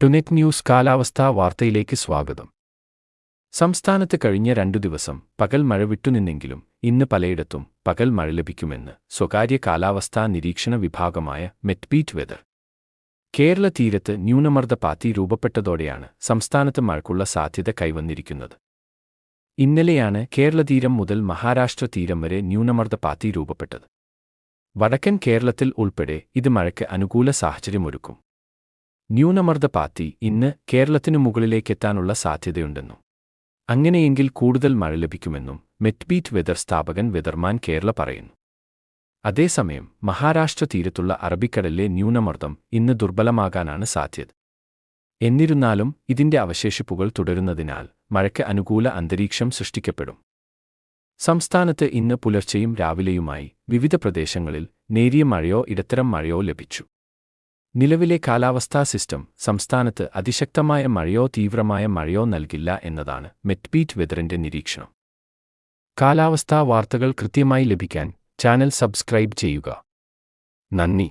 ടുനെറ്റ് news കാലാവസ്ഥാ വാർത്തയിലേക്ക് സ്വാഗതം. സംസ്ഥാനത്ത് കഴിഞ്ഞ 2 ദിവസം പകൽ മഴ വിട്ടുനിന്നെങ്കിലും ഇന്ന് പലയിടത്തും പകൽ മഴ ലഭിക്കുമെന്ന് സ്വകാര്യ കാലാവസ്ഥാ നിരീക്ഷണ വിഭാഗമായ മെറ്റ്ബീറ്റ് വെതർ. കേരള തീരത്ത് ന്യൂനമർദ്ദ പാത്തി രൂപപ്പെട്ടതോടെയാണ് സംസ്ഥാനത്ത് മഴയ്ക്കുള്ള സാധ്യത കൈവന്നിരിക്കുന്നത്. ഇന്നലെയാണ് കേരളതീരം മുതൽ മഹാരാഷ്ട്ര തീരം വരെ ന്യൂനമർദ്ദ പാത്തി രൂപപ്പെട്ടത്. വടക്കൻ കേരളത്തിൽ ഉൾപ്പെടെ ഇത് മഴയ്ക്ക് അനുകൂല സാഹചര്യമൊരുക്കും. ന്യൂനമർദ്ദ പാത്തി ഇന്ന് കേരളത്തിനു മുകളിലേക്കെത്താനുള്ള സാധ്യതയുണ്ടെന്നും അങ്ങനെയെങ്കിൽ കൂടുതൽ മഴ ലഭിക്കുമെന്നും മെറ്റ്ബീറ്റ് വെതർ സ്ഥാപകൻ വെതർമാൻ കേരള പറയുന്നു. അതേസമയം മഹാരാഷ്ട്ര തീരത്തുള്ള അറബിക്കടലിലെ ന്യൂനമർദ്ദം ഇന്ന് ദുർബലമാകാനാണ് സാധ്യത. എന്നിരുന്നാലും ഇതിന്റെ അവശേഷിപ്പുകൾ തുടരുന്നതിനാൽ മഴയ്ക്ക് അനുകൂല അന്തരീക്ഷം സൃഷ്ടിക്കപ്പെടും. സംസ്ഥാനത്ത് ഇന്ന് പുലർച്ചെയും രാവിലെയുമായി വിവിധ പ്രദേശങ്ങളിൽ നേരിയ മഴയോ ഇടത്തരം മഴയോ ലഭിച്ചു. നിലവിലെ കാലാവസ്ഥാ സിസ്റ്റം സംസ്ഥാനത്ത് അതിശക്തമായ മഴയോ തീവ്രമായ മഴയോ നൽകില്ല എന്നതാണ് മെറ്റ്ബീറ്റ് വെതറിന്റെ നിരീക്ഷണം. കാലാവസ്ഥാ വാർത്തകൾ കൃത്യമായി ലഭിക്കാൻ ചാനൽ സബ്സ്ക്രൈബ് ചെയ്യുക. നന്ദി.